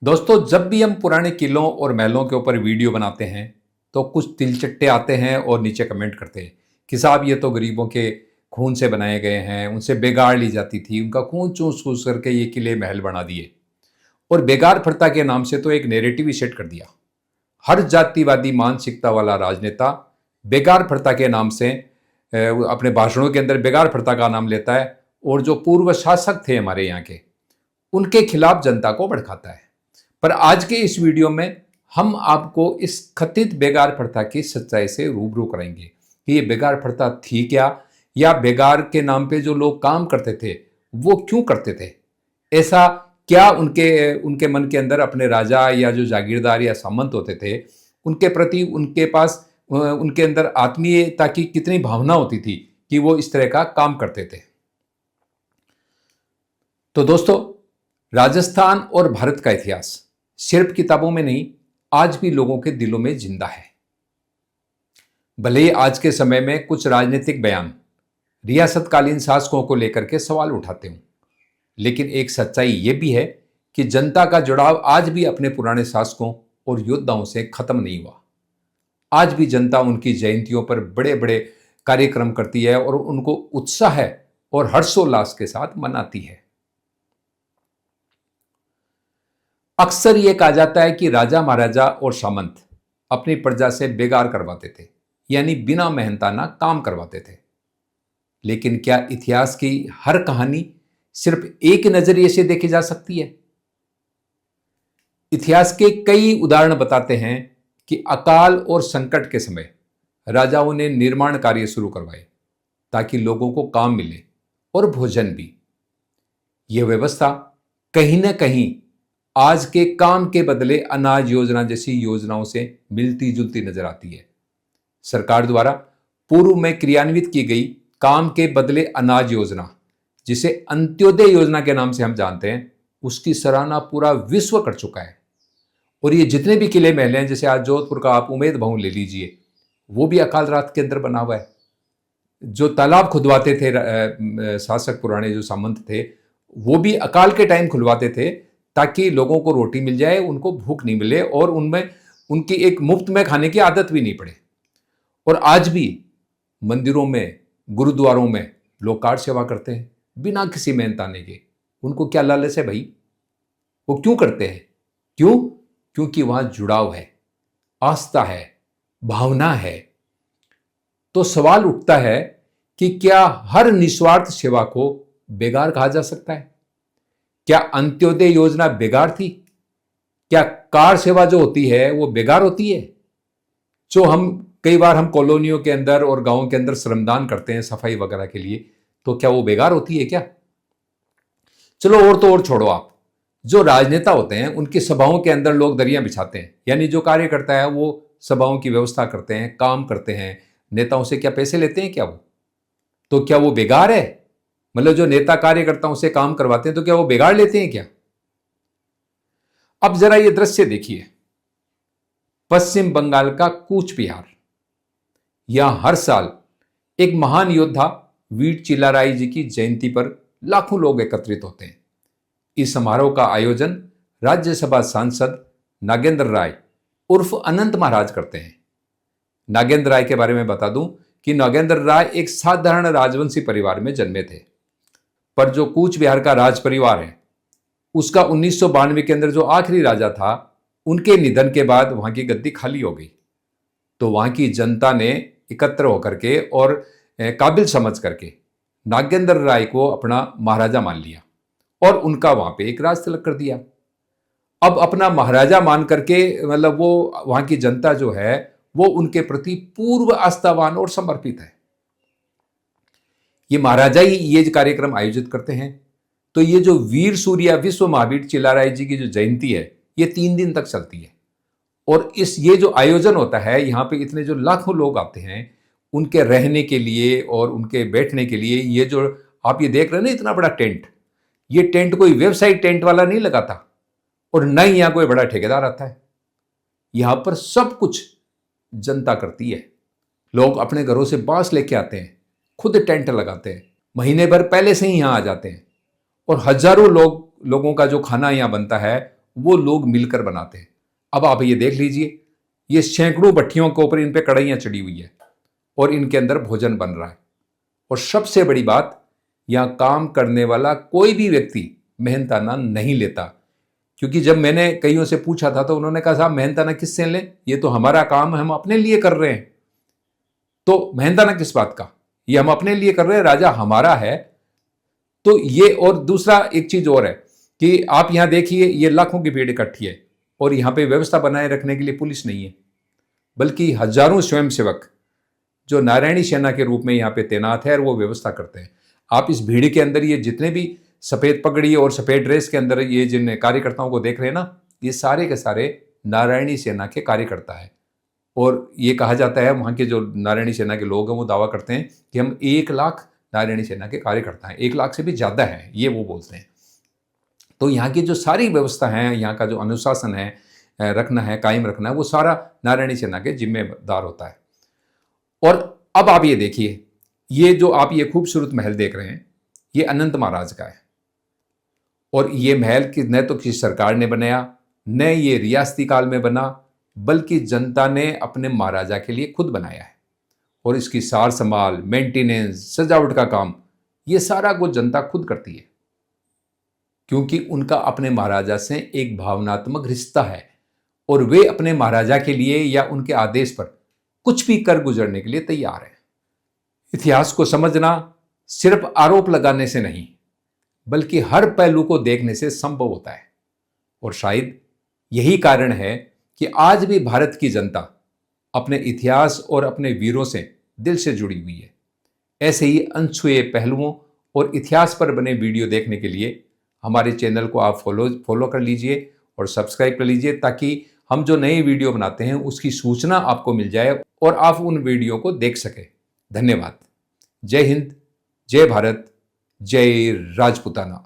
दोस्तों, जब भी हम पुराने किलों और महलों के ऊपर वीडियो बनाते हैं तो कुछ तिलचट्टे आते हैं और नीचे कमेंट करते हैं कि साहब ये तो गरीबों के खून से बनाए गए हैं, उनसे बेगार ली जाती थी, उनका खून चूस चूस करके ये किले महल बना दिए। और बेगार प्रथा के नाम से तो एक नेरेटिव ही सेट कर दिया। हर जातिवादी मानसिकता वाला राजनेता बेगार प्रथा के नाम से अपने भाषणों के अंदर बेगार प्रथा का नाम लेता है और जो पूर्व शासक थे हमारे यहाँ के, उनके खिलाफ जनता को भड़काता है। पर आज के इस वीडियो में हम आपको इस कथित बेगार प्रथा की सच्चाई से रूबरू कराएंगे कि ये बेगार प्रथा थी क्या, या बेगार के नाम पे जो लोग काम करते थे वो क्यों करते थे। ऐसा क्या उनके उनके मन के अंदर अपने राजा या जो जागीरदार या सामंत होते थे उनके प्रति उनके पास उनके अंदर आत्मीयता की कितनी भावना होती थी कि वो इस तरह का काम करते थे। तो दोस्तों, राजस्थान और भारत का इतिहास सिर्फ किताबों में नहीं, आज भी लोगों के दिलों में जिंदा है। भले ही आज के समय में कुछ राजनीतिक बयान रियासतकालीन शासकों को लेकर के सवाल उठाते हों, लेकिन एक सच्चाई यह भी है कि जनता का जुड़ाव आज भी अपने पुराने शासकों और योद्धाओं से खत्म नहीं हुआ। आज भी जनता उनकी जयंतियों पर बड़े बड़े कार्यक्रम करती है और उनको उत्साह और हर्षोल्लास के साथ मनाती है। अक्सर यह कहा जाता है कि राजा महाराजा और सामंत अपनी प्रजा से बेगार करवाते थे, यानी बिना मेहनताना काम करवाते थे। लेकिन क्या इतिहास की हर कहानी सिर्फ एक नजरिए से देखी जा सकती है? इतिहास के कई उदाहरण बताते हैं कि अकाल और संकट के समय राजाओं ने निर्माण कार्य शुरू करवाए ताकि लोगों को काम मिले और भोजन भी। यह व्यवस्था कहीं ना कहीं आज के काम के बदले अनाज योजना जैसी योजनाओं से मिलती जुलती नजर आती है। सरकार द्वारा पूर्व में क्रियान्वित की गई काम के बदले अनाज योजना, जिसे अंत्योदय योजना के नाम से हम जानते हैं, उसकी सराहना पूरा विश्व कर चुका है। और ये जितने भी किले महल हैं, जैसे आज जोधपुर का आप उमेद भवन ले लीजिए, वो भी अकाल रात के अंदर बना हुआ है। जो तालाब खुदवाते थे शासक पुराने जो सामंत थे, वो भी अकाल के टाइम खुलवाते थे ताकि लोगों को रोटी मिल जाए, उनको भूख नहीं मिले और उनमें उनकी एक मुफ्त में खाने की आदत भी नहीं पड़े। और आज भी मंदिरों में, गुरुद्वारों में लोग कार सेवा करते हैं बिना किसी मेहनताने के। उनको क्या लालच है भाई? वो क्यों करते हैं? क्यों? क्योंकि वहां जुड़ाव है, आस्था है, भावना है। तो सवाल उठता है कि क्या हर निस्वार्थ सेवा को बेगार कहा जा सकता है? क्या अंत्योदय योजना बेगार थी? क्या कार सेवा जो होती है वो बेगार होती है? जो हम कई बार हम कॉलोनियों के अंदर और गांवों के अंदर श्रमदान करते हैं सफाई वगैरह के लिए, तो क्या वो बेगार होती है क्या? चलो और तो और छोड़ो आप, जो राजनेता होते हैं उनकी सभाओं के अंदर लोग दरियां बिछाते हैं, यानी जो कार्यकर्ता है वो सभाओं की व्यवस्था करते हैं, काम करते हैं, नेताओं से क्या पैसे लेते हैं क्या वो? तो क्या वो बेगार है? मतलब जो नेता कार्यकर्ताओं से काम करवाते हैं तो क्या वो बेगार लेते हैं क्या? अब जरा ये दृश्य देखिए, पश्चिम बंगाल का कूच बिहार। यहां हर साल एक महान योद्धा वीर चिल्लाराय जी की जयंती पर लाखों लोग एकत्रित होते हैं। इस समारोह का आयोजन राज्यसभा सांसद नागेंद्र राय उर्फ अनंत महाराज करते हैं। नागेंद्र राय के बारे में बता दूं कि नागेंद्र राय एक साधारण राजवंशी परिवार में जन्मे थे, पर जो कूच बिहार का राज परिवार है उसका 1992 के अंदर जो आखिरी राजा था, उनके निधन के बाद वहां की गद्दी खाली हो गई। तो वहां की जनता ने एकत्र होकर के और काबिल समझ करके नागेंद्र राय को अपना महाराजा मान लिया और उनका वहां पे एक राज तिलक कर दिया। अब अपना महाराजा मान करके मतलब वो वहां की जनता जो है वो उनके प्रति पूर्व आस्थावान और समर्पित है। ये महाराजा ही ये कार्यक्रम आयोजित करते हैं। तो ये जो वीर सूर्या विश्व महावीर चिल्लाराय जी की जो जयंती है, ये 3 दिन तक चलती है। और ये जो आयोजन होता है, यहाँ पे इतने जो लाखों लोग आते हैं उनके रहने के लिए और उनके बैठने के लिए, ये जो आप ये देख रहे हैं ना इतना बड़ा टेंट, ये टेंट कोई वेबसाइट टेंट वाला नहीं लगाता और न ही यहाँ कोई बड़ा ठेकेदार आता है। यहाँ पर सब कुछ जनता करती है। लोग अपने घरों से बांस लेके आते हैं, खुद टेंट लगाते हैं, महीने भर पहले से ही यहाँ आ जाते हैं और हजारों लोगों का जो खाना यहाँ बनता है वो लोग मिलकर बनाते हैं। अब आप ये देख लीजिए, ये सैकड़ों भट्टियों के ऊपर इन पे कढ़ाइयाँ चढ़ी हुई है और इनके अंदर भोजन बन रहा है। और सबसे बड़ी बात, यहाँ काम करने वाला कोई भी व्यक्ति मेहनताना नहीं लेता। क्योंकि जब मैंने कईयों से पूछा था तो उन्होंने कहा साहब मेहनताना किससे लें, ये तो हमारा काम है, हम अपने लिए कर रहे हैं। तो मेहनताना किस बात का, ये हम अपने लिए कर रहे हैं, राजा हमारा है। तो ये, और दूसरा एक चीज और है कि आप यहां देखिए, ये लाखों की भीड़ इकट्ठी है और यहां पे व्यवस्था बनाए रखने के लिए पुलिस नहीं है, बल्कि हजारों स्वयंसेवक जो नारायणी सेना के रूप में यहां पे तैनात है और वो व्यवस्था करते हैं। आप इस भीड़ के अंदर ये जितने भी सफेद पगड़ी और सफेद ड्रेस के अंदर ये जिन कार्यकर्ताओं को देख रहे हैं ना, ये सारे के सारे नारायणी सेना के कार्यकर्ता है। और ये कहा जाता है, वहाँ के जो नारायणी सेना के लोग हैं वो दावा करते हैं कि हम 1 लाख नारायणी सेना के कार्यकर्ता हैं, 1 लाख से भी ज़्यादा है, ये वो बोलते हैं। तो यहाँ की जो सारी व्यवस्था है, यहाँ का जो अनुशासन है रखना है, कायम रखना है, वो सारा नारायणी सेना के जिम्मेदार होता है। और अब आप ये देखिए, ये जो आप ये खूबसूरत महल देख रहे हैं, ये अनंत महाराज का है। और ये महल न तो किसी सरकार ने बनाया, न ये रियासती काल में बना, बल्कि जनता ने अपने महाराजा के लिए खुद बनाया है। और इसकी सार संभाल, मेंटेनेंस, सजावट का काम, ये सारा कुछ जनता खुद करती है, क्योंकि उनका अपने महाराजा से एक भावनात्मक रिश्ता है और वे अपने महाराजा के लिए या उनके आदेश पर कुछ भी कर गुजरने के लिए तैयार हैं। इतिहास को समझना सिर्फ आरोप लगाने से नहीं, बल्कि हर पहलू को देखने से संभव होता है। और शायद यही कारण है कि आज भी भारत की जनता अपने इतिहास और अपने वीरों से दिल से जुड़ी हुई है। ऐसे ही अनछुए पहलुओं और इतिहास पर बने वीडियो देखने के लिए हमारे चैनल को आप फॉलो कर लीजिए और सब्सक्राइब कर लीजिए, ताकि हम जो नए वीडियो बनाते हैं उसकी सूचना आपको मिल जाए और आप उन वीडियो को देख सकें। धन्यवाद। जय हिंद, जय भारत, जय राजपूताना।